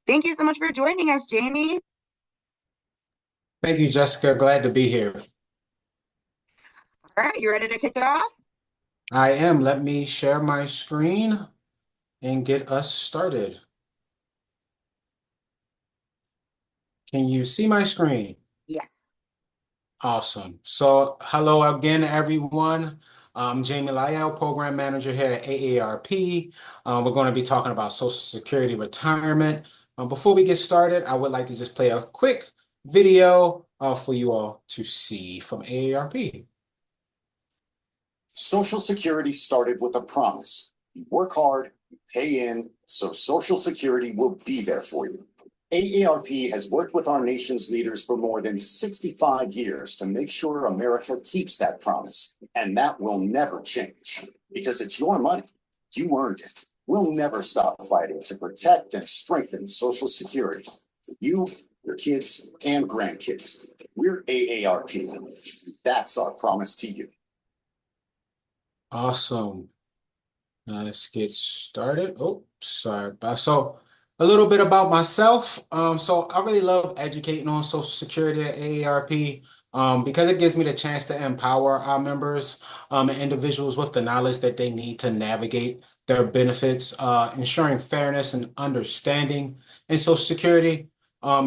Thank you so much for joining us, Jamie. Thank you, Jessica. Glad to be here. All right, you ready to kick it off? I am. Let me share my screen and get us started. Can you see my screen? Yes. Awesome. So, hello again, everyone. I'm Jamie Lyell, Program Manager here at AARP. We're going to be talking about Social Security retirement. Before we get started, I would like to just play a quick video for you all to see from AARP. Social Security started with a promise. You work hard, you pay in, so Social Security will be there for you. AARP has worked with our nation's leaders for more than 65 years to make sure America keeps that promise, and that will never change because it's your money. You earned it. We'll never stop fighting to protect and strengthen Social Security for you, your kids, and grandkids. We're AARP. That's our promise to you. Awesome. Let's get started. Oh, sorry. So a little bit about myself. So I really love educating on Social Security at AARP because it gives me the chance to empower our members and individuals with the knowledge that they need to navigate their benefits, ensuring fairness and understanding in Social Security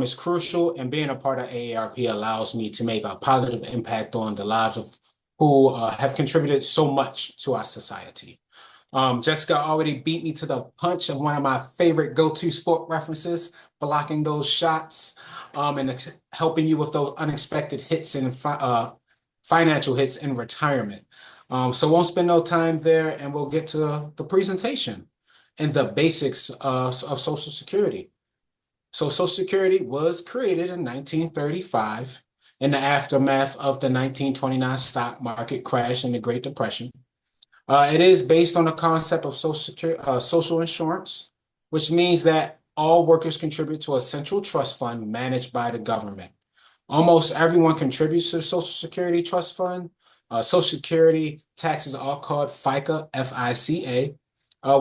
is crucial, and being a part of AARP allows me to make a positive impact on the lives of who have contributed so much to our society. Jessica already beat me to the punch of one of my favorite go-to sport references, blocking those shots, and helping you with those unexpected hits and financial hits in retirement. So won't spend no time there, and we'll get to the presentation and the basics of Social Security. So Social Security was created in 1935 in the aftermath of the 1929 stock market crash and the Great Depression. It is based on the concept of social insurance, which means that all workers contribute to a central trust fund managed by the government. Almost everyone contributes to the Social Security Trust Fund. Social Security taxes are called FICA, FICA,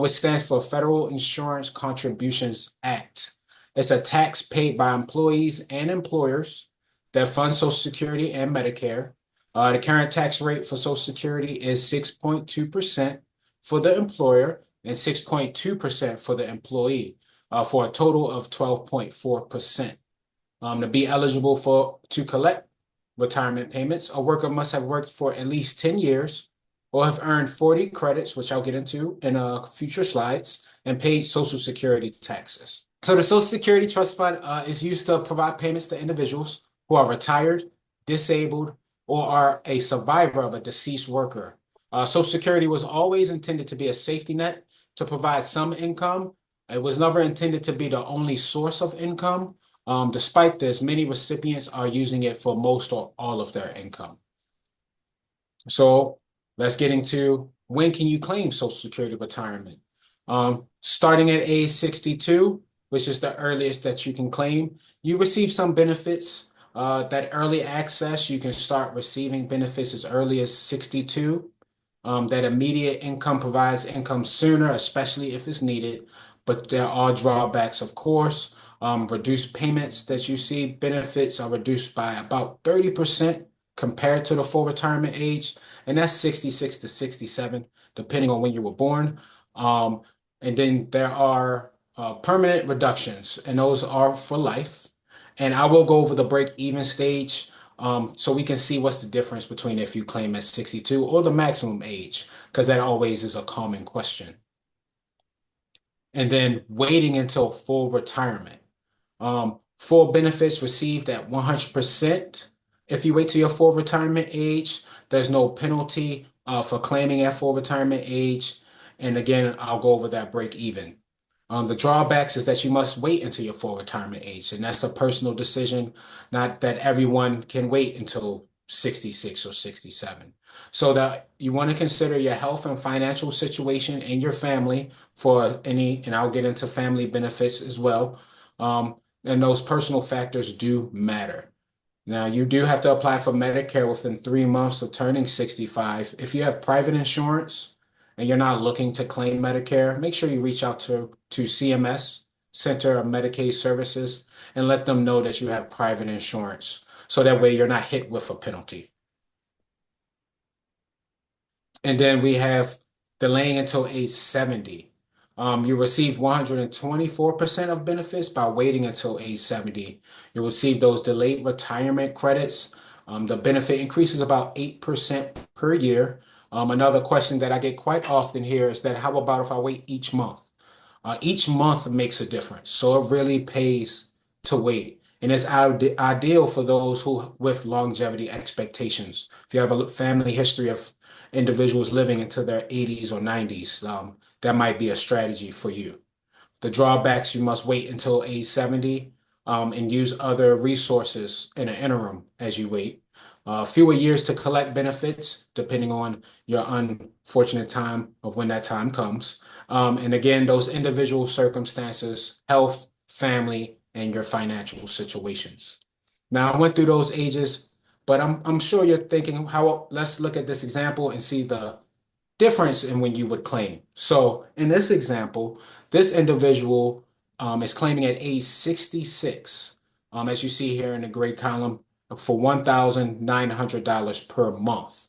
which stands for Federal Insurance Contributions Act. It's a tax paid by employees and employers that fund Social Security and Medicare. The current tax rate for Social Security is 6.2% for the employer and 6.2% for the employee, for a total of 12.4%. To be eligible to collect retirement payments, a worker must have worked for at least 10 years or have earned 40 credits, which I'll get into in future slides, and paid Social Security taxes. So the Social Security Trust Fund is used to provide payments to individuals who are retired, disabled, or are a survivor of a deceased worker. Social Security was always intended to be a safety net to provide some income. It was never intended to be the only source of income. Despite this, many recipients are using it for most or all of their income. So let's get into when can you claim Social Security retirement? Starting at age 62, which is the earliest that you can claim, you receive some benefits. That early access, you can start receiving benefits as early as 62. That immediate income provides income sooner, especially if it's needed, but there are drawbacks, of course. Reduced payments that you see, benefits are reduced by about 30% compared to the full retirement age, and that's 66 to 67, depending on when you were born. And then there are permanent reductions, and those are for life. And I will go over the break-even stage so we can see what's the difference between if you claim at 62 or the maximum age, because that always is a common question. And then waiting until full retirement. Full benefits received at 100%. If you wait till your full retirement age, there's no penalty for claiming at full retirement age. And again, I'll go over that break even. The drawbacks is that you must wait until your full retirement age, and that's a personal decision, not that everyone can wait until 66 or 67. So that you want to consider your health and financial situation in your family for any, and I'll get into family benefits as well. And those personal factors do matter. Now, you do have to apply for Medicare within 3 months of turning 65. If you have private insurance and you're not looking to claim Medicare, make sure you reach out to CMS Center of Medicaid Services and let them know that you have private insurance. So that way you're not hit with a penalty. And then we have delaying until age 70. You receive 124% of benefits by waiting until age 70. You receive those delayed retirement credits. The benefit increases about 8% per year. Another question that I get quite often here is that how about if I wait each month? Each month makes a difference. So it really pays to wait. And it's ideal for those who with longevity expectations. If you have a family history of individuals living into their 80s or 90s, that might be a strategy for you. The drawbacks, you must wait until age 70 and use other resources in an interim as you wait. Fewer years to collect benefits, depending on your unfortunate time of when that time comes. And again, those individual circumstances, health, family, and your financial situations. Now, I went through those ages, but I'm sure you're thinking, let's look at this example and see the difference in when you would claim. So in this example, this individual is claiming at age 66, as you see here in the gray column, for $1,900 per month.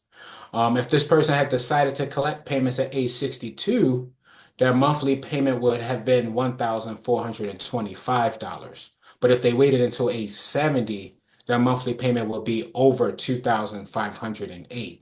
If this person had decided to collect payments at age 62, their monthly payment would have been $1,425. But if they waited until age 70, their monthly payment would be over $2,508.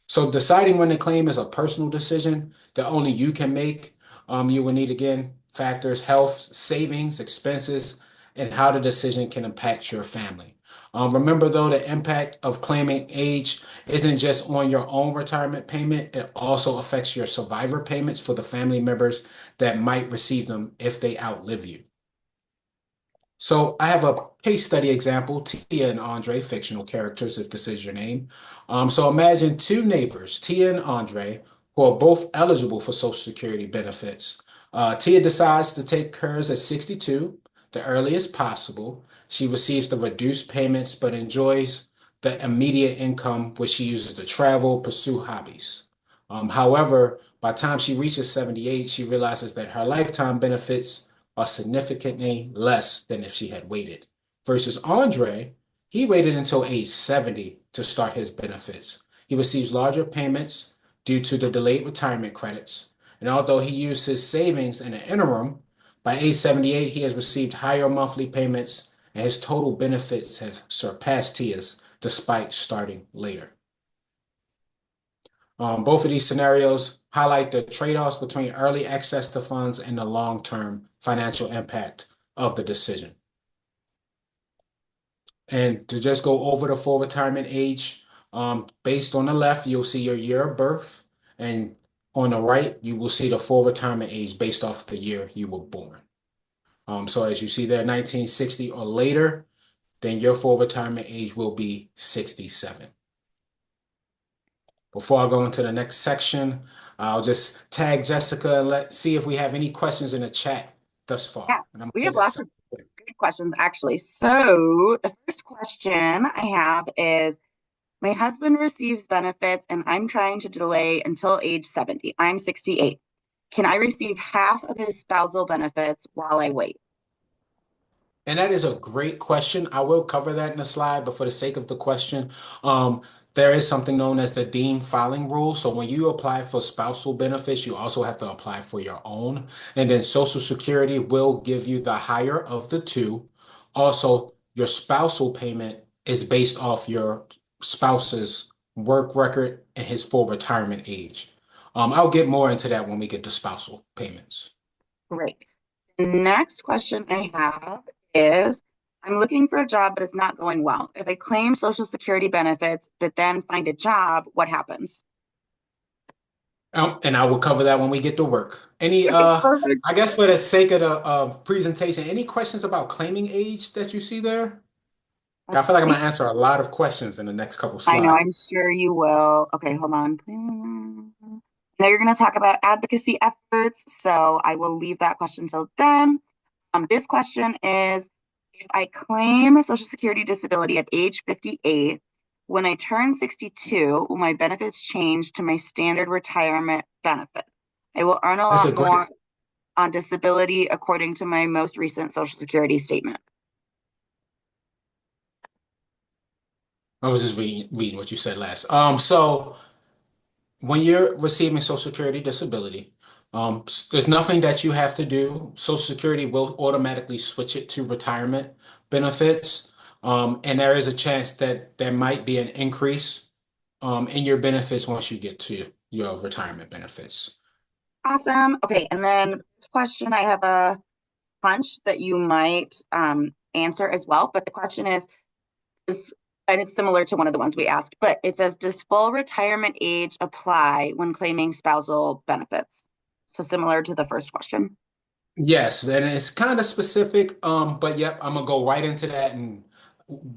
So deciding when to claim is a personal decision that only you can make. You will need, again, factors, health, savings, expenses, and how the decision can impact your family. Remember, though, the impact of claiming age isn't just on your own retirement payment. It also affects your survivor payments for the family members that might receive them if they outlive you. So I have a case study example, Tia and Andre, fictional characters, if this is your name. So imagine two neighbors, Tia and Andre, who are both eligible for Social Security benefits. Tia decides to take hers at 62, the earliest possible. She receives the reduced payments, but enjoys the immediate income, which she uses to travel, pursue hobbies. However, by the time she reaches 78, she realizes that her lifetime benefits are significantly less than if she had waited. Versus Andre, he waited until age 70 to start his benefits. He receives larger payments due to the delayed retirement credits. And although he used his savings in the interim, by age 78, he has received higher monthly payments and his total benefits have surpassed Tia's despite starting later. Both of these scenarios highlight the trade-offs between early access to funds and the long-term financial impact of the decision. And to just go over the full retirement age, based on the left, you'll see your year of birth, and on the right, you will see the full retirement age based off the year you were born. So as you see there, 1960 or later, then your full retirement age will be 67. Before I go into the next section, I'll just tag Jessica and see if we have any questions in the chat thus far. Yeah, And I'm we gonna have take a lots of second. good questions, actually. So the first question I have is, my husband receives benefits and I'm trying to delay until age 70. I'm 68. Can I receive half of his spousal benefits while I wait? And that is a great question. I will cover that in the slide, but for the sake of the question, there is something known as the deemed filing rule. So when you apply for spousal benefits, you also have to apply for your own. And then Social Security will give you the higher of the two. Also, your spousal payment is based off your spouse's work record and his full retirement age. I'll get more into that when we get to spousal payments. Great. The next question I have is, I'm looking for a job, but it's not going well. If I claim Social Security benefits, but then find a job, what happens? And I will cover that when we get to work. Okay, perfect. I guess for the sake of the presentation, any questions about claiming age that you see there? I feel like I'm Okay. gonna answer a lot of questions in the next couple I know, slides. I'm sure you will. Okay, hold on. Now you're going to talk about advocacy efforts, so I will leave that question till then. This question is, if I claim a Social Security disability at age 58, when I turn 62, will my benefits change to my standard retirement benefit? I will earn a That's a lot great, more. on disability according to my most recent Social Security statement. I was just reading what you said last. So when you're receiving Social Security disability, there's nothing that you have to do. Social Security will automatically switch it to retirement benefits. And there is a chance that there might be an increase in your benefits once you get to your retirement benefits. Awesome. Okay, and then this question, I have a hunch that you might answer as well, but the question is, and it's similar to one of the ones we asked, but it says, does full retirement age apply when claiming spousal benefits? So similar to the first question. Yes, and it's kind of specific, but yep, I'm gonna go right into that in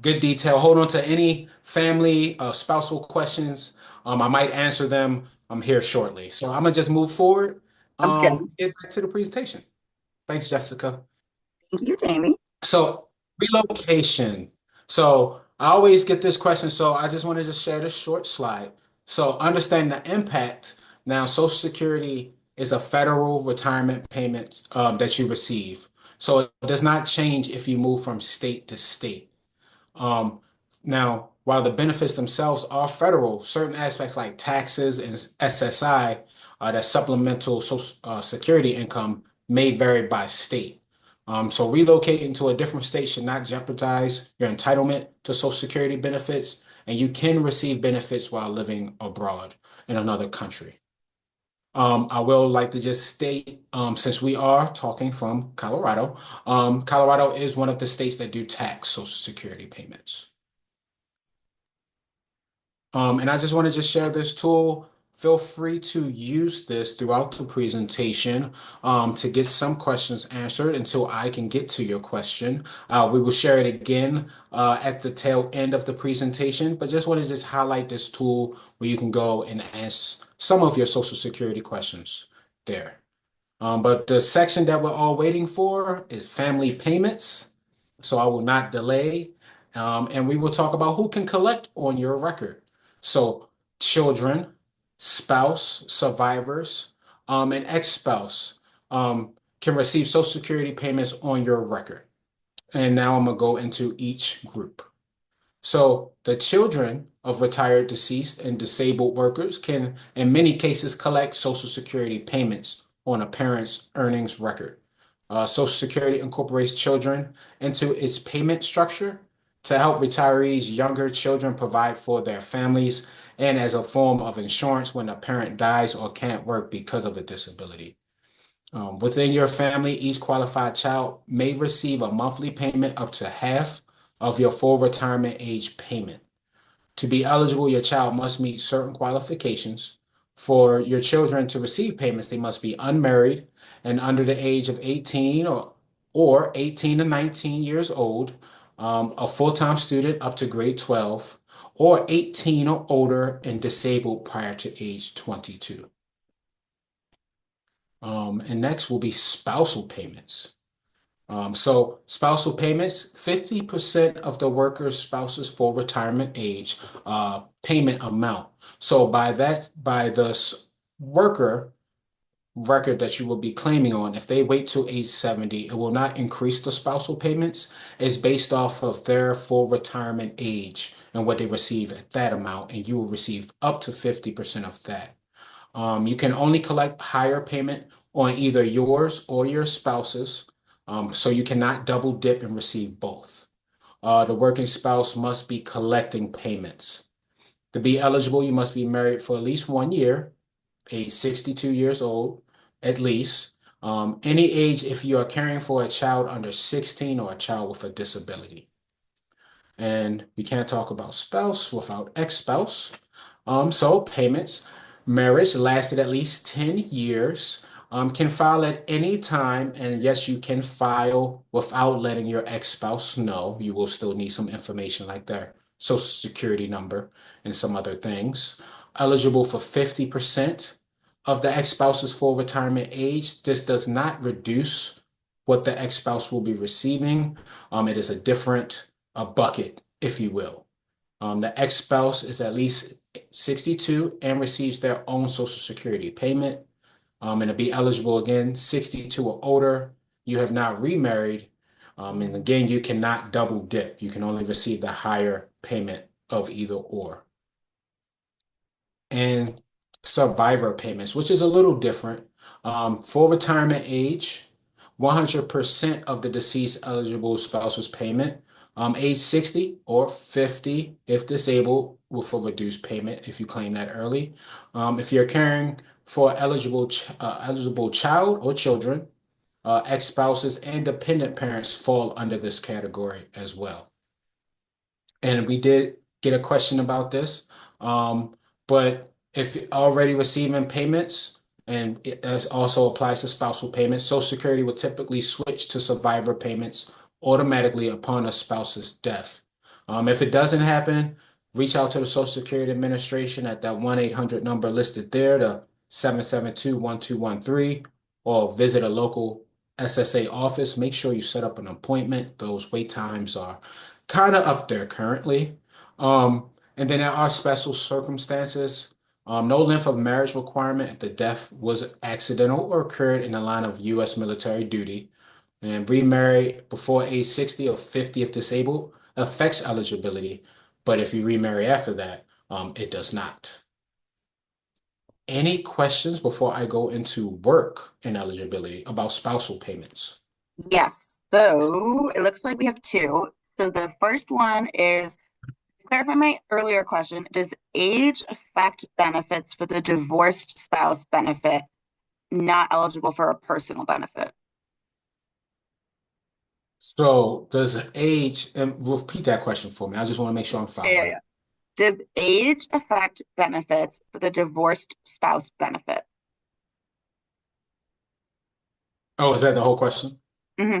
good detail. Hold on to any family, spousal questions. I might answer them. I'm here shortly. So I'm gonna just move forward. Sounds good. Get back to the presentation. Thanks, Jessica. Thank you, Jamie. So relocation. So I always get this question, so I just want to just share this short slide. So understand the impact. Now, Social Security is a federal retirement payment that you receive. So it does not change if you move from state to state. Um, Now, while the benefits themselves are federal, certain aspects like taxes and SSI, that supplemental social security income, may vary by state. So relocating to a different state should not jeopardize your entitlement to Social Security benefits, and you can receive benefits while living abroad in another country. I will like to just state, since we are talking from Colorado, Colorado is one of the states that do tax Social Security payments. And I just want to just share this tool. Feel free to use this throughout the presentation to get some questions answered until I can get to your question. We will share it again at the tail end of the presentation, but just want to just highlight this tool where you can go and ask some of your Social Security questions there. But the section that we're all waiting for is family payments. So I will not delay. And we will talk about who can collect on your record. So children, spouse, survivors, and ex-spouse can receive Social Security payments on your record. And now I'm going to go into each group. So the children of retired, deceased, and disabled workers can, in many cases, collect Social Security payments on a parent's earnings record. Social Security incorporates children into its payment structure to help retirees' younger children provide for their families and as a form of insurance when a parent dies or can't work because of a disability. Within your family, each qualified child may receive a monthly payment up to half of your full retirement age payment. To be eligible, your child must meet certain qualifications. For your children to receive payments, they must be unmarried and under the age of 18 or 18 to 19 years old, a full-time student up to grade 12, or 18 or older and disabled prior to age 22. And next will be spousal payments. So spousal payments, 50% of the worker's spouse's full retirement age payment amount. So by the worker record that you will be claiming on, if they wait till age 70, it will not increase the spousal payments. It's based off of their full retirement age and what they receive at that amount, and you will receive up to 50% of that. You can only collect higher payment on either yours or your spouse's, so you cannot double dip and receive both. The working spouse must be collecting payments. To be eligible, you must be married for at least 1 year, age 62 years old, at least. Any age if you are caring for a child under 16 or a child with a disability. And we can't talk about spouse without ex-spouse. So payments, marriage lasted at least 10 years, can file at any time. And yes, you can file without letting your ex-spouse know. You will still need some information like their social security number and some other things. Eligible for 50% of the ex-spouse's full retirement age. This does not reduce what the ex-spouse will be receiving. It is a different bucket, if you will. The ex-spouse is at least 62 and receives their own Social Security payment. And to be eligible again, 62 or older, you have not remarried. And again, you cannot double dip. You can only receive the higher payment of either or. And survivor payments, which is a little different. For retirement age, 100% of the deceased eligible spouse's payment. Age 60 or 50, if disabled, will for reduced payment if you claim that early. If you're caring for eligible child or children, ex-spouses and dependent parents fall under this category as well. And we did get a question about this. Um, but if you're already receiving payments, and it also applies to spousal payments, Social Security will typically switch to survivor payments automatically upon a spouse's death. If it doesn't happen, reach out to the Social Security Administration at that 1-800 number listed there, the 772-1213, or visit a local SSA office. Make sure you set up an appointment. Those wait times are kind of up there currently. And then there are special circumstances. No length of marriage requirement if the death was accidental or occurred in the line of U.S. military duty. And remarry before age 60 or 50 if disabled affects eligibility. But if you remarry after that, it does not. Any questions before I go into work and eligibility about spousal payments? Yes. So it looks like we have two. So the first one is to clarify my earlier question, does age affect benefits for the divorced spouse benefit not eligible for a personal benefit? So does age, and repeat that question for me. I just want to make sure I'm Yeah, yeah, following. yeah. Does age affect benefits for the divorced spouse benefit? Oh, is that the whole question? Hmm.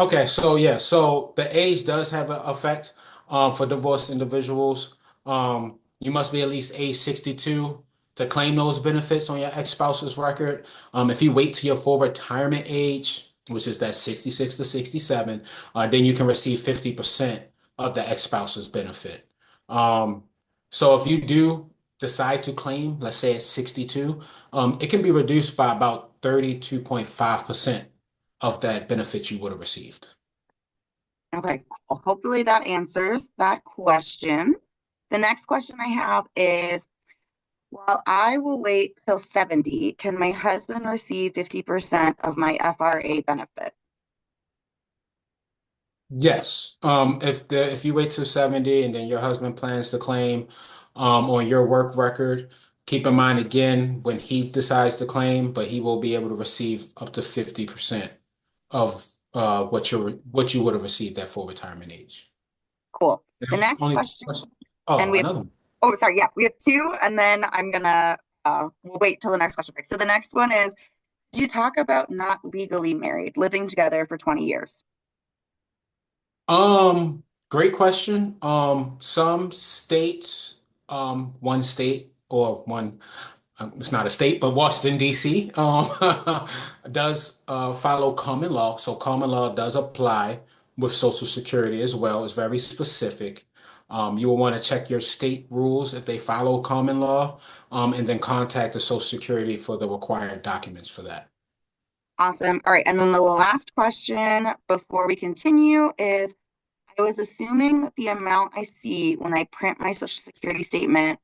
Okay, so yeah, so the age does have an effect for divorced individuals. You must be at least age 62 to claim those benefits on your ex-spouse's record. If you wait till your full retirement age, which is that 66 to 67, then you can receive 50% of the ex-spouse's benefit. Um, so if you do decide to claim, let's say at 62, it can be reduced by about 32.5% of that benefit you would have received. Okay, cool. Hopefully that answers that question. The next question I have is, while I will wait till 70, can my husband receive 50% of my FRA benefit? Yes. If you wait till 70 and then your husband plans to claim on your work record, keep in mind again when he decides to claim, but he will be able to receive up to 50% of what you would have received at full retirement age. Cool. The next Only question, question. and Oh, we have, another one. oh, sorry, yeah, we have two, and then I'm gonna we'll wait till the next question. So the next one is, do you talk about not legally married, living together for 20 years? Great question. Some states, one state or one it's not a state, but Washington, D.C. Does follow common law. So common law does apply with Social Security as well. It's very specific. You will want to check your state rules if they follow common law, and then contact the Social Security for the required documents for that. Awesome. All right, and then the last question before we continue is, I was assuming that the amount I see when I print my Social Security statement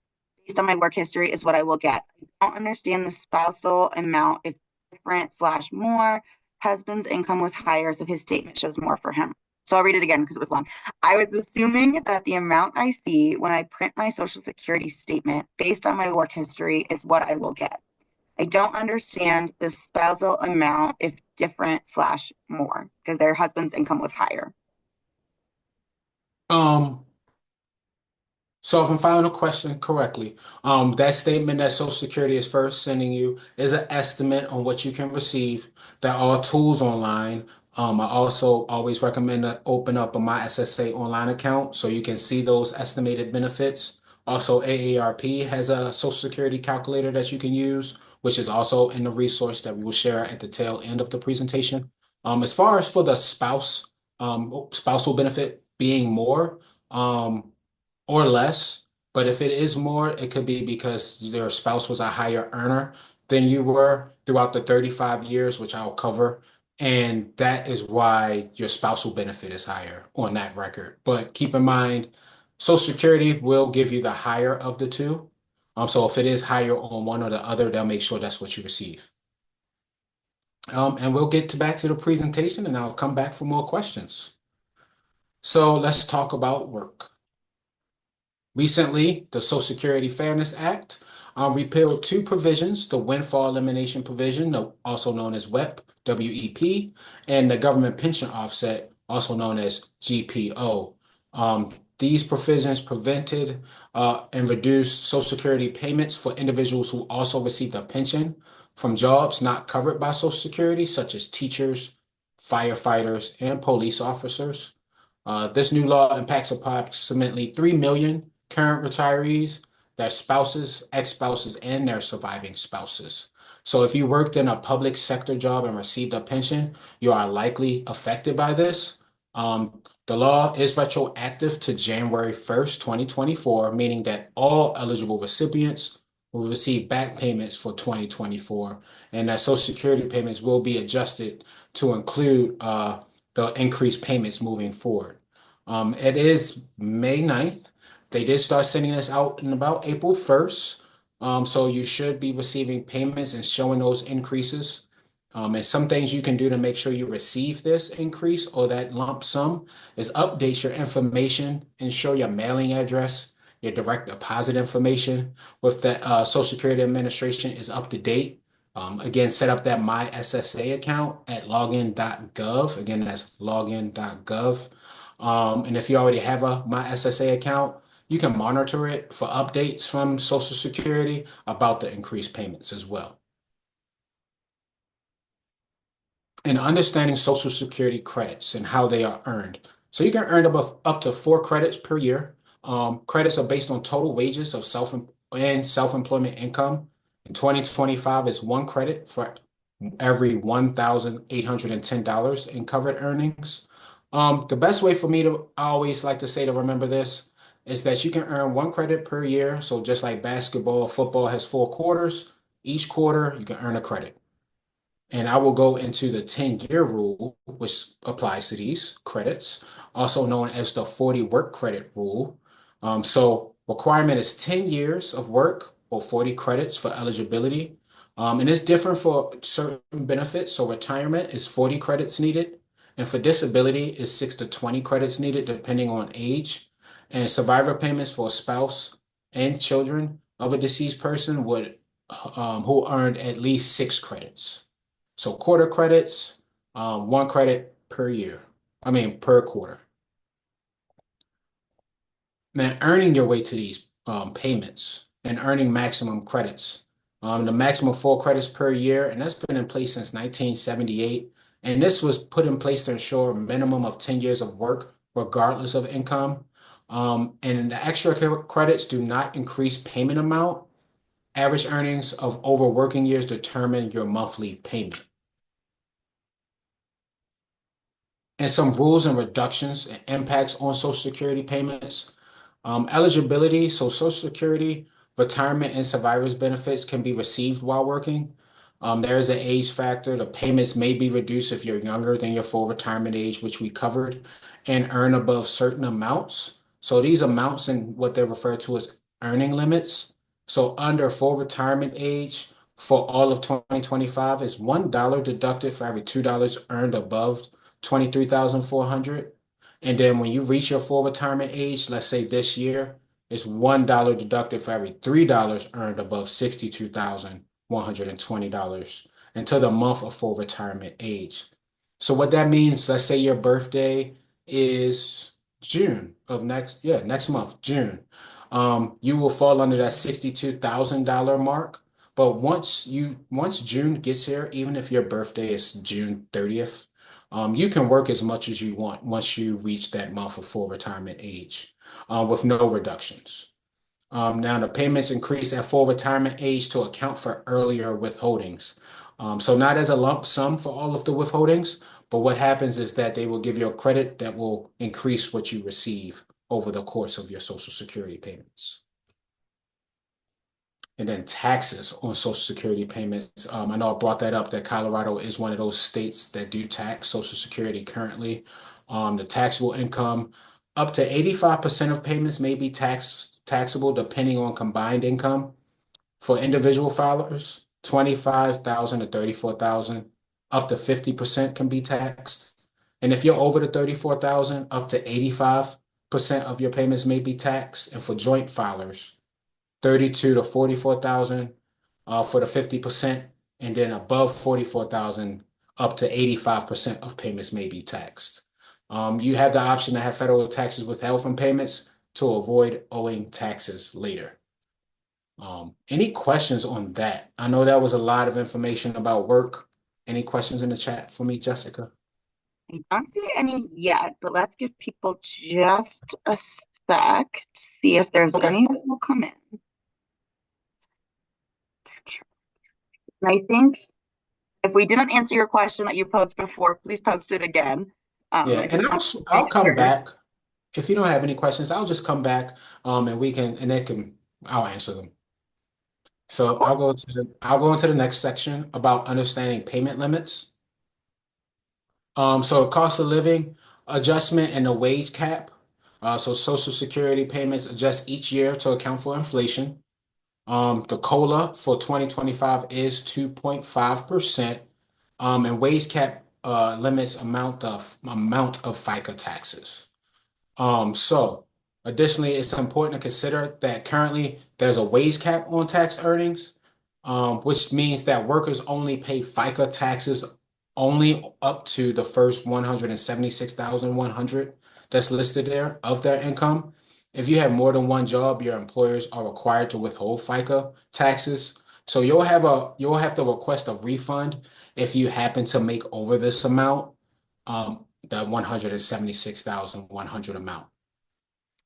based on my work history is what I will get. I don't understand the spousal amount if different slash more. Husband's income was higher, so his statement shows more for him. So I'll read it again because it was long. I was assuming that the amount I see when I print my Social Security statement based on my work history is what I will get. I don't understand the spousal amount if different slash more because their husband's income was higher. Um, So if I'm following the question correctly, that statement that Social Security is first sending you is an estimate on what you can receive. There are tools online. I also always recommend to open up a My SSA online account so you can see those estimated benefits. Also, AARP has a Social Security calculator that you can use, which is also in the resource that we will share at the tail end of the presentation. As far as for the spousal benefit being more, or less. But if it is more, it could be because their spouse was a higher earner than you were throughout the 35 years, which I'll cover. And that is why your spousal benefit is higher on that record. But keep in mind, Social Security will give you the higher of the two. So if it is higher on one or the other, they'll make sure that's what you receive. And we'll get back to the presentation and I'll come back for more questions. So let's talk about work. Recently, the Social Security Fairness Act repealed two provisions, the Windfall Elimination Provision, also known as WEP, WEP, and the Government Pension Offset, also known as GPO. These provisions prevented and reduced Social Security payments for individuals who also received a pension from jobs not covered by Social Security, such as teachers, firefighters, and police officers. This new law impacts approximately 3 million current retirees, their spouses, ex-spouses, and their surviving spouses. So if you worked in a public sector job and received a pension, you are likely affected by this. The law is retroactive to January 1st, 2024, meaning that all eligible recipients will receive back payments for 2024, and that Social Security payments will be adjusted to include the increased payments moving forward. It is May 9th. They did start sending this out in about April 1st. So you should be receiving payments and showing those increases. And some things you can do to make sure you receive this increase or that lump sum is update your information, ensure your mailing address, your direct deposit information with the Social Security Administration is up to date. Again, set up that My SSA account at login.gov. Again, that's login.gov. And if you already have a My SSA account, you can monitor it for updates from Social Security about the increased payments as well. And understanding Social Security credits and how they are earned. So you can earn up to 4 credits per year. Credits are based on total wages of self-employment income. In 2025 is 1 credit for every $1,810 in covered earnings. The best way for me to, I always like to say to remember this, is that you can earn 1 credit per year. So just like basketball, football has 4 quarters. Each quarter, you can earn a credit. And I will go into the 10-year rule, which applies to these credits, also known as the 40 work credit rule. So requirement is 10 years of work or 40 credits for eligibility. And it's different for certain benefits. So retirement is 40 credits needed. And for disability is 6 to 20 credits needed, depending on age. And survivor payments for a spouse and children of a deceased person would who earned at least 6 credits. So quarter credits, 1 credit per year. I mean, per quarter. Man, earning your way to these payments and earning maximum credits. The maximum 4 credits per year, and that's been in place since 1978. And this was put in place to ensure a minimum of 10 years of work, regardless of income. And the extra credits do not increase payment amount. Average earnings of over working years determine your monthly payment. And some rules and reductions and impacts on Social Security payments. Eligibility, so Social Security, retirement, and survivors benefits can be received while working. There is an age factor. The payments may be reduced if you're younger than your full retirement age, which we covered, and earn above certain amounts. So these amounts and what they're referred to as earning limits. So under full retirement age for all of 2025 is $1 deducted for every $2 earned above 23,400. And then when you reach your full retirement age, let's say this year, it's $1 deducted for every $3 earned above $62,120 until the month of full retirement age. So what that means, let's say your birthday is June of next month, June. You will fall under that $62,000 mark. But once June gets here, even if your birthday is June 30th, you can work as much as you want once you reach that month of full retirement age with no reductions. Now, the payments increase at full retirement age to account for earlier withholdings. So not as a lump sum for all of the withholdings, but what happens is that they will give you a credit that will increase what you receive over the course of your Social Security payments. And then taxes on Social Security payments. I know I brought that up, that Colorado is one of those states that do tax Social Security currently. The taxable income, up to 85% of payments may be taxable depending on combined income. For individual filers, 25,000 to 34,000, up to 50% can be taxed. And if you're over the 34,000, up to 85% of your payments may be taxed. And for joint filers, 32 to 44,000 for the 50%, and then above 44,000, up to 85% of payments may be taxed. You have the option to have federal taxes withheld from payments to avoid owing taxes later. Any questions on that? I know that was a lot of information about work. Any questions in the chat for me, Jessica? I don't see any yet, but let's give people just a sec to see if there's Okay. any that will come in. And I think if we didn't answer your question that you posed before, please post it again. Yeah, I and just want to I'll make come sure. back. If you don't have any questions, I'll just come back and we can and they can I'll answer them. So Cool. I'll go into the next section about understanding payment limits. So cost of living adjustment and the wage cap. So Social Security payments adjust each year to account for inflation. The COLA for 2025 is 2.5%. And wage cap limits amount of FICA taxes. So additionally, it's important to consider that currently there's a wage cap on tax earnings, which means that workers only pay FICA taxes only up to the first 176,100 that's listed there of their income. If you have more than one job, your employers are required to withhold FICA taxes. So you'll have to request a refund if you happen to make over this amount. The 176,100 amount.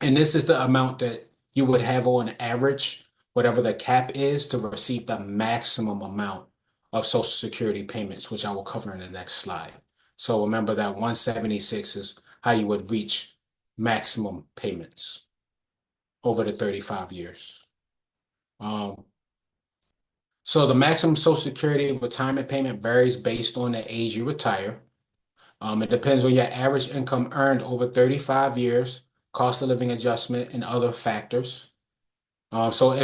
And this is the amount that you would have on average, whatever the cap is, to receive the maximum amount of Social Security payments, which I will cover in the next slide. So remember that 176 is how you would reach maximum payments over the 35 years. So the maximum Social Security retirement payment varies based on the age you retire. It depends on your average income earned over 35 years, cost of living adjustment, and other factors. So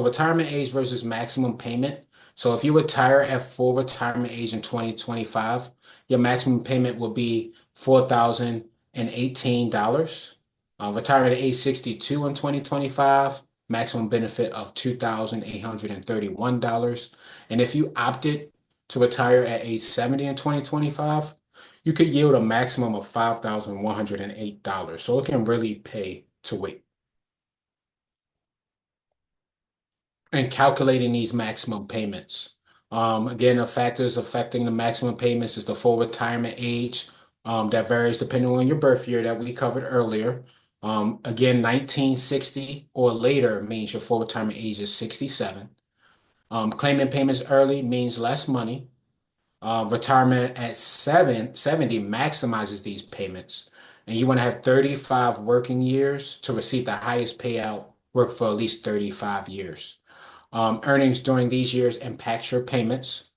retirement age versus maximum payment. So if you retire at full retirement age in 2025, your maximum payment will be $4,018. Retirement at age 62 in 2025, maximum benefit of $2,831. And if you opted to retire at age 70 in 2025, you could yield a maximum of $5,108. So it can really pay to wait. And calculating these maximum payments. Again, the factors affecting the maximum payments is the full retirement age. That varies depending on your birth year that we covered earlier. Again, 1960 or later means your full retirement age is 67. Claiming payments early means less money. Retirement at 70 maximizes these payments. And you want to have 35 working years to receive the highest payout, work for at least 35 years. Earnings during these years impact your payments.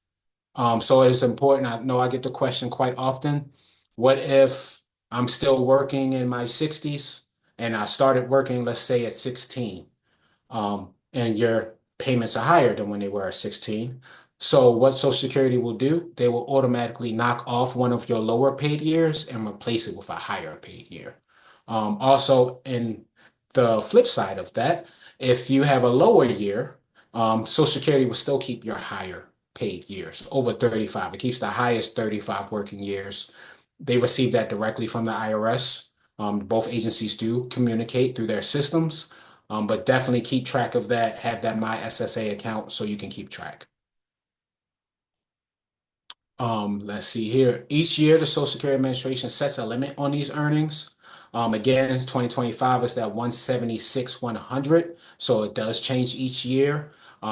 So it is important. I know I get the question quite often. What if I'm still working in my 60s and I started working, let's say, at 16, and your payments are higher than when they were at 16? So what Social Security will do, they will automatically knock off one of your lower paid years and replace it with a higher paid year. Also, in the flip side of that, if you have a lower year, Social Security will still keep your higher paid years over 35. It keeps the highest 35 working years. They receive that directly from the IRS. Both agencies do communicate through their systems, but definitely keep track of that. Have that My SSA account so you can keep track. Let's see here. Each year, the Social Security Administration sets a limit on these earnings. Again, in 2025 is that 176,100. So it does change each year.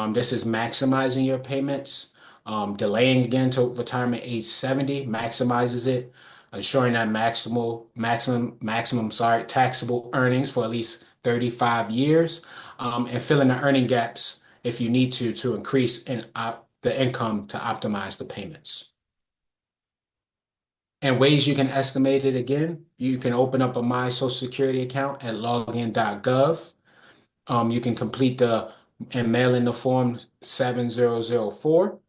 This is maximizing your payments. Delaying again to retirement age 70 maximizes it, ensuring that maximum, taxable earnings for at least 35 years, and filling the earning gaps if you need to increase the income to optimize the payments. And ways you can estimate it again, you can open up a My Social Security account at login.gov. You can complete and mail in the form 7004.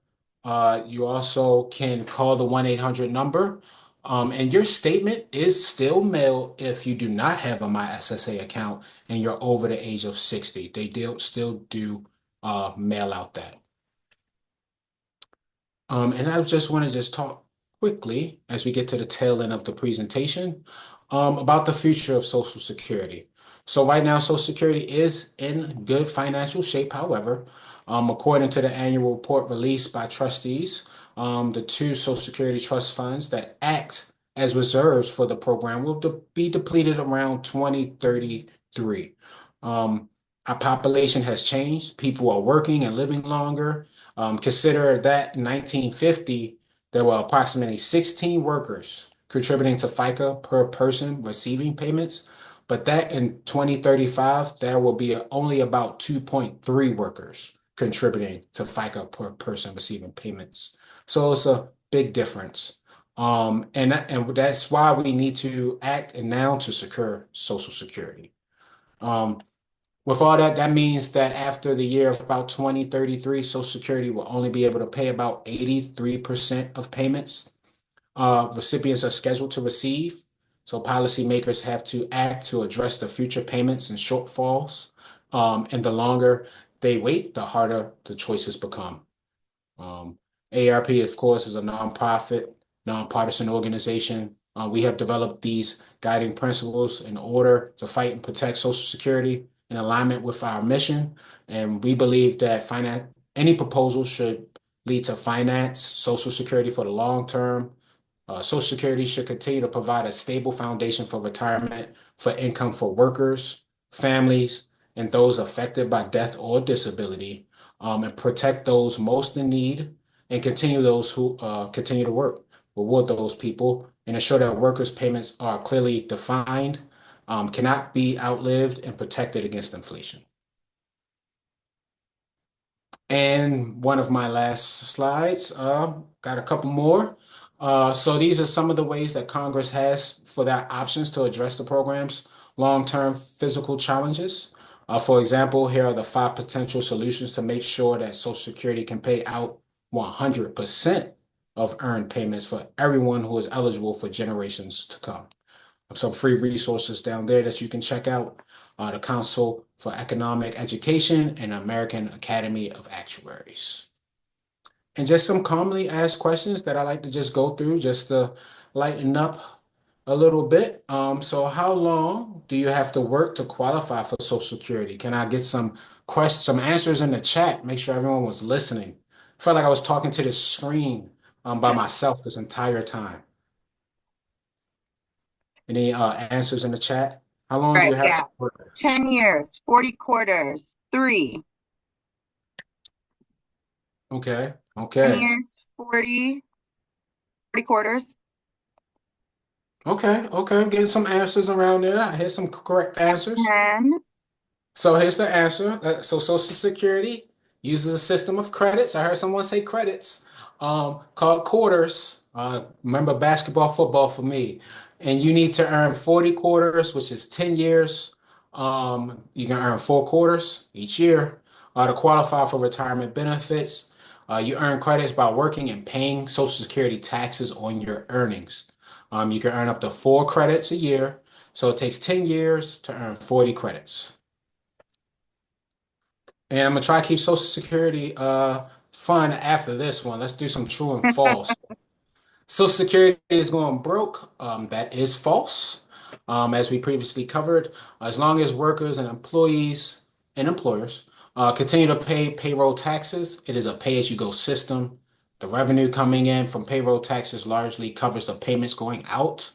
You also can call the 1-800 number. And your statement is still mailed if you do not have a My SSA account and you're over the age of 60. They still do mail out that. And I just want to just talk quickly as we get to the tail end of the presentation about the future of Social Security. So right now, Social Security is in good financial shape. However, according to the annual report released by trustees, the two Social Security trust funds that act as reserves for the program will be depleted around 2033. Our population has changed. People are working and living longer. Consider that in 1950, there were approximately 16 workers contributing to FICA per person receiving payments, but that in 2035, there will be only about 2.3 workers contributing to FICA per person receiving payments. So it's a big difference. And that's why we need to act and now to secure Social Security. Um, with all that, that means that after the year of about 2033, Social Security will only be able to pay about 83% of payments recipients are scheduled to receive. So policymakers have to act to address the future payments and shortfalls. And the longer they wait, the harder the choices become. AARP, of course, is a nonprofit, nonpartisan organization. We have developed these guiding principles in order to fight and protect Social Security in alignment with our mission. And we believe that any proposal should lead to finance Social Security for the long term. Social Security should continue to provide a stable foundation for retirement, for income for workers, families, and those affected by death or disability, and protect those most in need, and continue those who continue to work, reward those people, and ensure that workers' payments are clearly defined, cannot be outlived, and protected against inflation. And one of my last slides, got a couple more. So these are some of the ways that Congress has for their options to address the program's long-term physical challenges. For example, here are the 5 potential solutions to make sure that Social Security can pay out 100% of earned payments for everyone who is eligible for generations to come. Some free resources down there that you can check out. The Council for Economic Education and American Academy of Actuaries. And just some commonly asked questions that I like to just go through just to lighten up a little bit. So how long do you have to work to qualify for Social Security? Can I get some questions, some answers in the chat? Make sure everyone was listening. I felt like I was talking to the screen by myself this entire time. Any answers in the chat? How long do Right, you have yeah. to work? 10 years, 40 quarters, 3. Okay, 10 okay, years, 40 quarters. okay. I'm getting some answers around there. I hear some correct answers. 10. So here's the answer. So Social Security uses a system of credits. I heard someone say credits, called quarters. Remember basketball, football for me. And you need to earn 40 quarters, which is 10 years. You can earn 4 quarters each year to qualify for retirement benefits. You earn credits by working and paying Social Security taxes on your earnings. You can earn up to 4 credits a year. So it takes 10 years to earn 40 credits. And I'm gonna try to keep Social Security fun after this one. Let's do some true and false. Social Security is going broke. That is false. As we previously covered, as long as workers and employees and employers continue to pay payroll taxes, it is a pay-as-you-go system. The revenue coming in from payroll taxes largely covers the payments going out,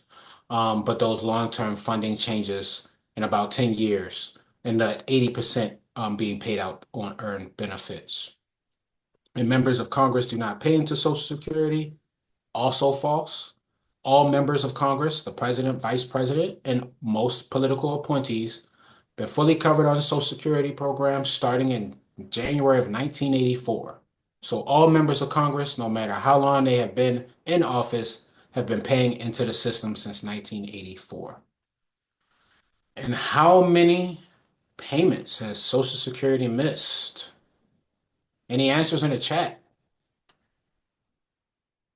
but those long-term funding changes in about 10 years, and that 80% being paid out on earned benefits. And members of Congress do not pay into Social Security. Also false. All members of Congress, the president, vice president, and most political appointees been fully covered on the Social Security program starting in January of 1984. So all members of Congress, no matter how long they have been in office, have been paying into the system since 1984. And how many payments has Social Security missed? Any answers in the chat?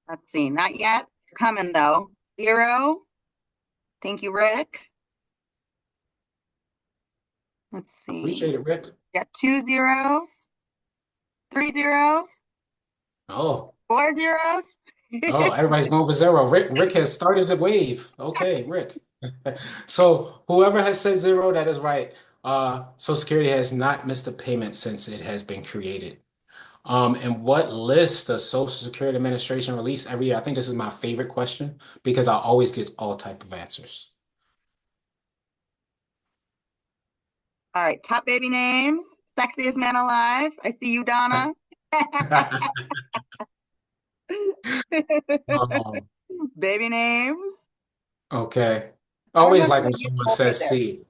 Let's see, not yet. They're coming though. 0. Thank you, Rick. Let's see. Appreciate it, Rick. Got 2 zeros, 3 zeros, Oh, 4 zeros. oh, everybody's going with zero. Rick has started the wave. Okay, Rick. So whoever has said zero, that is right. Social Security has not missed a payment since it has been created. And what list does Social Security Administration release every year? I think this is my favorite question because I always get all type of answers. All right, top baby names. Sexiest man alive. I see you, Donna. Um, Baby names. okay. I always Everyone's like gonna when get someone folded says there. C.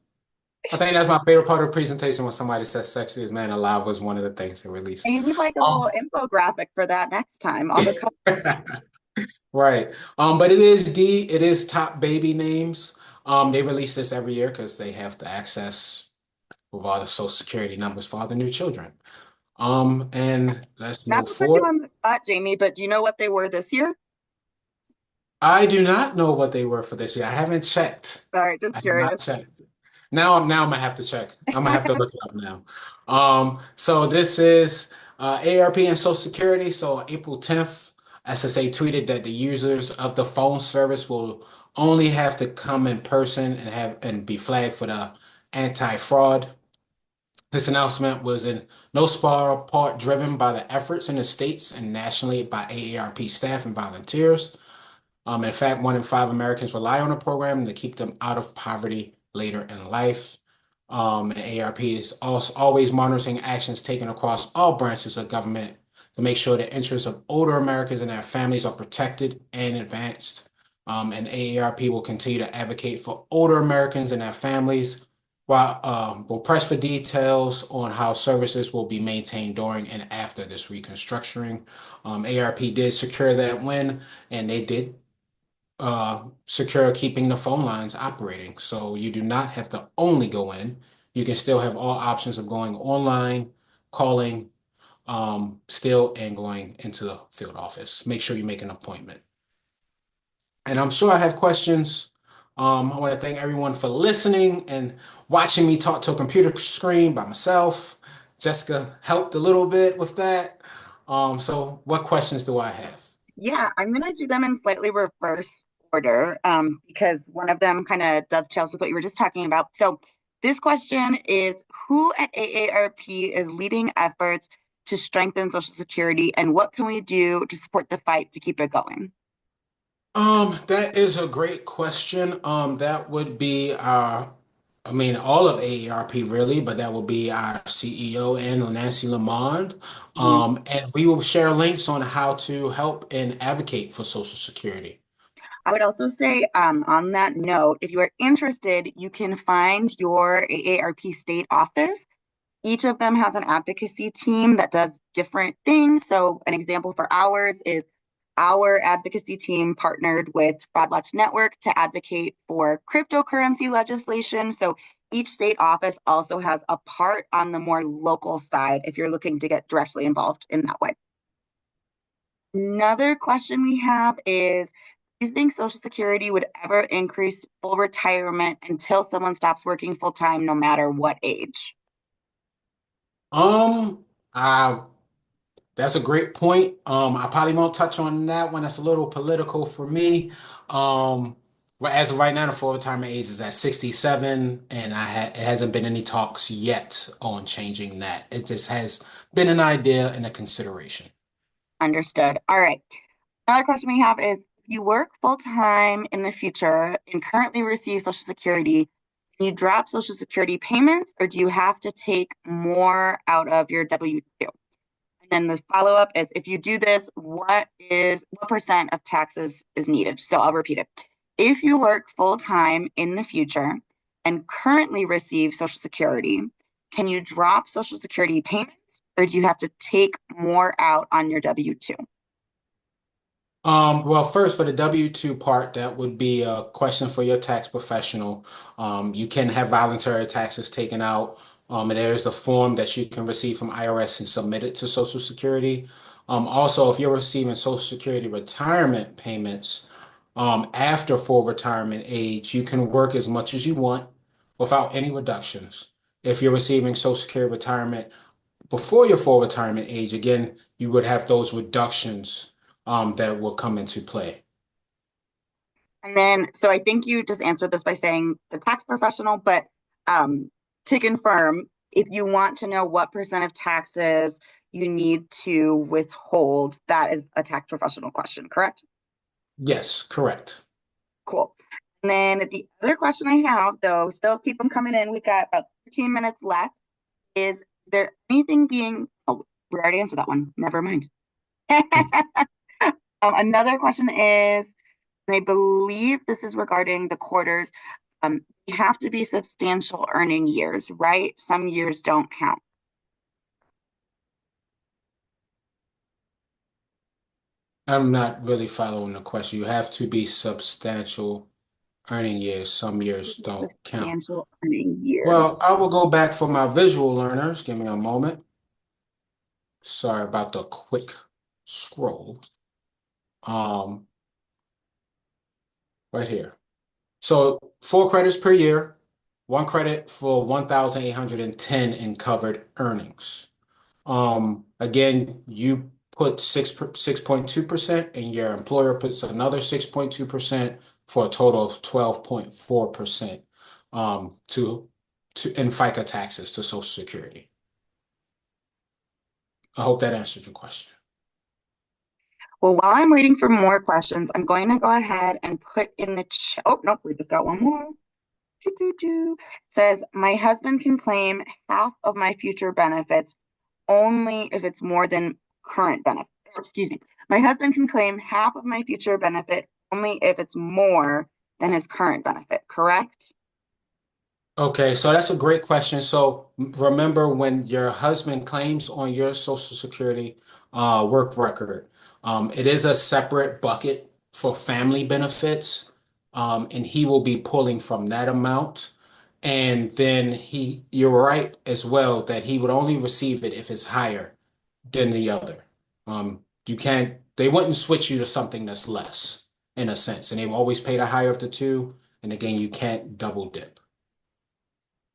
I think that's my favorite part of the presentation when somebody says sexiest man alive was one of the things they And released. you need like a little Um, infographic for that next time on the covers. right. But it is top baby names. They release this every year because they have to access with all the social security numbers for all the new children. And let's Not move to put you forward. on the spot, Jamie, but do you know what they were this year? I do not know what they were for this year. I haven't checked. All right, just I have not curious. checked. Now I'm gonna have to check. I'm gonna have to look it up now. So this is AARP and Social Security. So on April 10th, SSA tweeted that the users of the phone service will only have to come in person and be flagged for the anti-fraud. This announcement was in no small part driven by the efforts in the states and nationally by AARP staff and volunteers. In fact, 1 in 5 Americans rely on the program to keep them out of poverty later in life. And AARP is also always monitoring actions taken across all branches of government to make sure the interests of older Americans and their families are protected and advanced. And AARP will continue to advocate for older Americans and their families while we'll press for details on how services will be maintained during and after this reconstructuring. AARP did secure that win, and they did secure keeping the phone lines operating. So you do not have to only go in. You can still have all options of going online, calling, still, and going into the field office. Make sure you make an appointment. And I'm sure I have questions. I want to thank everyone for listening and watching me talk to a computer screen by myself. Jessica helped a little bit with that. So what questions do I have? Yeah, I'm gonna do them in slightly reverse order, because one of them kind of dovetails with what you were just talking about. So this question is, who at AARP is leading efforts to strengthen Social Security, and what can we do to support the fight to keep it going? That is a great question. That would be I mean, all of AARP really, but that will be our CEO and Nancy Lamond. Mhm. And we will share links on how to help and advocate for Social Security. I would also say, on that note, if you are interested, you can find your AARP state office. Each of them has an advocacy team that does different things. So, an example for ours is our advocacy team partnered with FraudWatch Network to advocate for cryptocurrency legislation. So, each state office also has a part on the more local side if you're looking to get directly involved in that way. Another question we have is, do you think Social Security would ever increase full retirement until someone stops working full time, no matter what age? Um, uh, that's a great point. I probably won't touch on that one. That's a little political for me. But as of right now, the full retirement age is at 67, and it hasn't been any talks yet on changing that. It just has been an idea and a consideration. Understood. All right. Another question we have is, if you work full time in the future and currently receive Social Security, can you drop Social Security payments, or do you have to take more out of your W-2? And then the follow-up is, if you do this, what percent of taxes is needed? So I'll repeat it. If you work full time in the future and currently receive Social Security, can you drop Social Security payments, or do you have to take more out on your W-2? Well, first for the W-2 part, that would be a question for your tax professional. You can have voluntary taxes taken out. And there's a form that you can receive from IRS and submit it to Social Security. Also, if you're receiving Social Security retirement payments, after full retirement age, you can work as much as you want without any reductions. If you're receiving Social Security retirement before your full retirement age, again, you would have those reductions that will come into play. And then, so I think you just answered this by saying the tax professional, but to confirm, if you want to know what percent of taxes you need to withhold, that is a tax professional question, correct? Yes, correct. Cool. And then the other question I have, though, still keep them coming in. We've got about 15 minutes left. Is there anything being, oh, we already answered that one. Never mind. Another question is, and I believe this is regarding the quarters. You have to be substantial earning years, right? Some years don't count. I'm not really following the question. You have to be substantial earning years. Some years don't count. Substantial earning Well, years. I will go back for my visual learners. Give me a moment. Sorry about the quick scroll. Um, right here. So 4 credits per year, 1 credit for 1,810 in covered earnings. Again, you put 6.2%, and your employer puts another 6.2% for a total of 12.4% to in FICA taxes to Social Security. I hope that answered your question. Well, while I'm waiting for more questions, I'm going to go ahead and put in the chat. Oh, nope, we just got one more. It says, my husband can claim half of my future benefits only if it's more than current benefit. Excuse me. My husband can claim half of my future benefit only if it's more than his current benefit, correct? Okay, so that's a great question. So remember, when your husband claims on your Social Security work record, it is a separate bucket for family benefits, and he will be pulling from that amount. And then you're right as well that he would only receive it if it's higher than the other. They wouldn't switch you to something that's less in a sense, and they will always pay the higher of the two. And again, you can't double dip.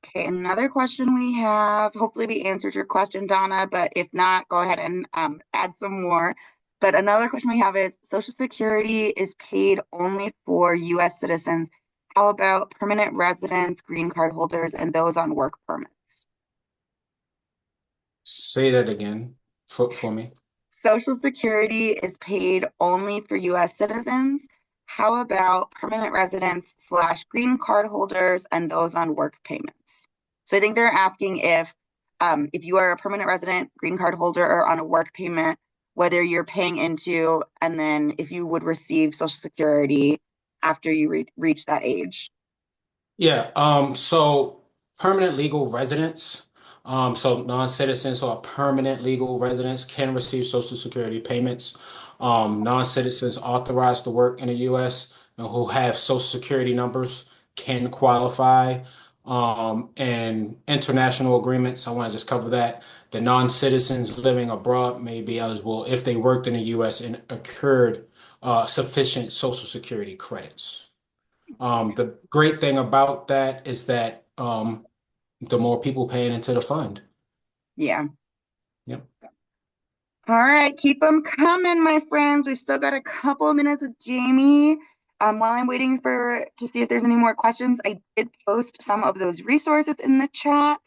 Okay, another question we have. Hopefully, we answered your question, Donna, but if not, go ahead and add some more. But another question we have is Social Security is paid only for US citizens. How about permanent residents, green card holders, and those on work permits? Say that again for me. Social Security is paid only for US citizens. How about permanent residents slash green card holders and those on work payments? So I think they're asking if you are a permanent resident, green card holder, or on a work payment, whether you're paying into, and then if you would receive Social Security after you reach that age. Yeah, so permanent legal residents, so non-citizens or permanent legal residents can receive Social Security payments. Non-citizens authorized to work in the US and who have Social Security numbers can qualify. And international agreements, I want to just cover that. The non-citizens living abroad may be eligible if they worked in the US and accrued sufficient Social Security credits. The great thing about that is that the more people paying into the fund. Yeah. Yep. All right, keep them coming, my friends. We've still got a couple of minutes with Jamie. While I'm waiting to see if there's any more questions, I did post some of those resources in the chat.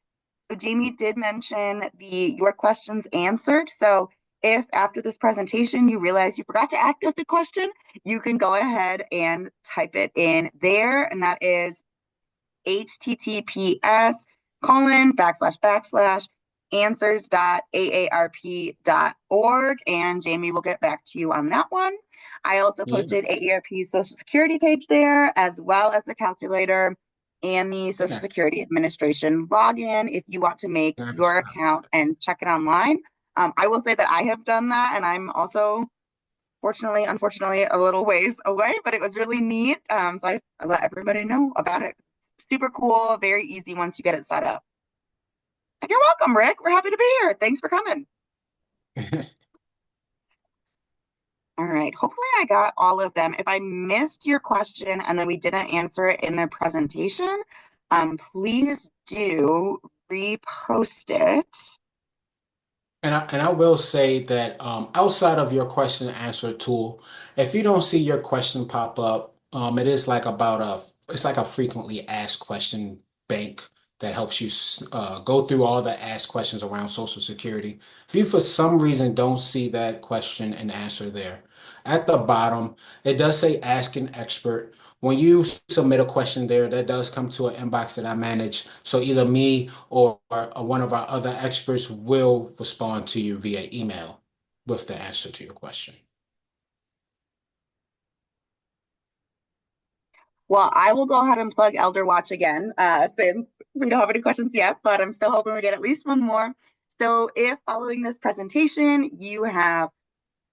So Jamie did mention your questions answered. So if after this presentation you realize you forgot to ask us a question, you can go ahead and type it in there, and that is https://answers.aarp.org, and Jamie will get back to you on that one. I also Yeah. posted AARP's Social Security page there, as well as the calculator. and the Social Yeah. Security Administration login if you want to make your That's account and check it online. I will say that I have done that, and I'm also unfortunately, a little ways away, but it was really neat. So I let everybody know about it. Super cool, very easy once you get it set up. And you're welcome, Rick. We're happy to be here. Thanks for coming. nice. All right. Hopefully, I got all of them. If I missed your question and then we didn't answer it in the presentation, please do repost it. And I will say that outside of your question and answer tool, if you don't see your question pop up, it is like it's like a frequently asked question bank that helps you go through all the asked questions around Social Security. If you for some reason don't see that question and answer there, at the bottom it does say Ask an Expert. When you submit a question there, that does come to an inbox that I manage. So either me or one of our other experts will respond to you via email with the answer to your question. Well, I will go ahead and plug Elder Watch again, since we don't have any questions yet, but I'm still hoping we get at least one more. So if following this presentation, you have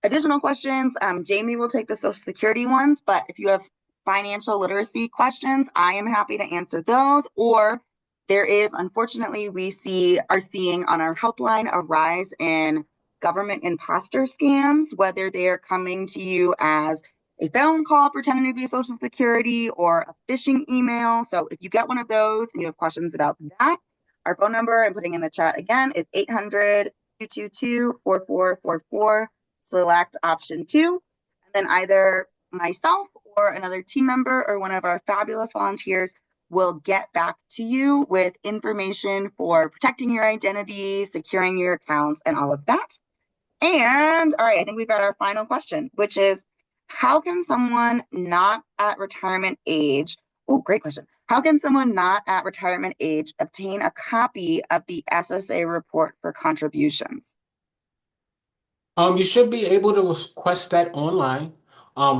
additional questions, Jamie will take the Social Security ones, but if you have financial literacy questions, I am happy to answer those. Or there is, unfortunately, are seeing on our helpline a rise in government imposter scams, whether they are coming to you as a phone call pretending to be Social Security or a phishing email. So if you get one of those and you have questions about that, our phone number I'm putting in the chat again is 800-222-4444. Select option 2, and then either myself or another team member or one of our fabulous volunteers will get back to you with information for protecting your identity, securing your accounts, and all of that. And all right, I think we've got our final question, which is how can someone not at retirement age, oh, great question. How can someone not at retirement age obtain a copy of the SSA report for contributions? You should be able to request that online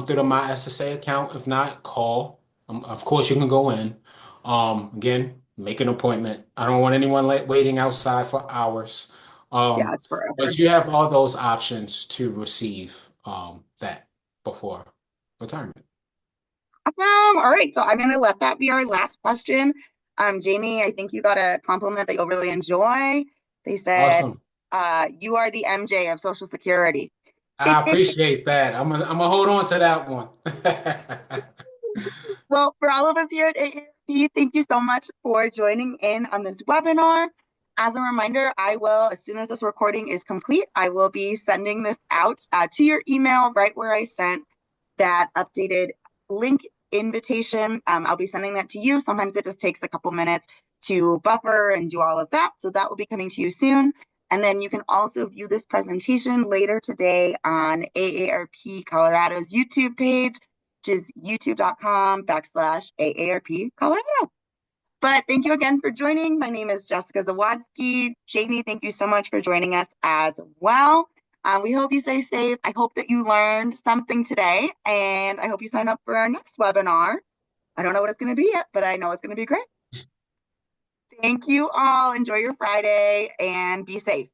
through the My SSA account. If not, call. Of course, you can go in. Again, make an appointment. I don't want anyone waiting outside for hours. Yeah, Um, it's but forever. you have all those options to receive that before retirement. Awesome. All right. So I'm going to let that be our last question. Jamie, I think you got a compliment that you'll really enjoy. They said, Awesome. you are the MJ of Social Security. I appreciate that. I'm gonna hold on to that one. Well, for all of us here at AARP, thank you so much for joining in on this webinar. As a reminder, as soon as this recording is complete, I will be sending this out to your email right where I sent that updated link invitation. I'll be sending that to you. Sometimes it just takes a couple minutes to buffer and do all of that. So that will be coming to you soon. And then you can also view this presentation later today on AARP Colorado's YouTube page, which is youtube.com/AARP Colorado. But thank you again for joining. My name is Jessica Zawadski. Jamie, thank you so much for joining us as well. We hope you stay safe. I hope that you learned something today, and I hope you sign up for our next webinar. I don't know what it's going to be yet, but I know it's going to be great. Thank you all. Enjoy your Friday and be safe.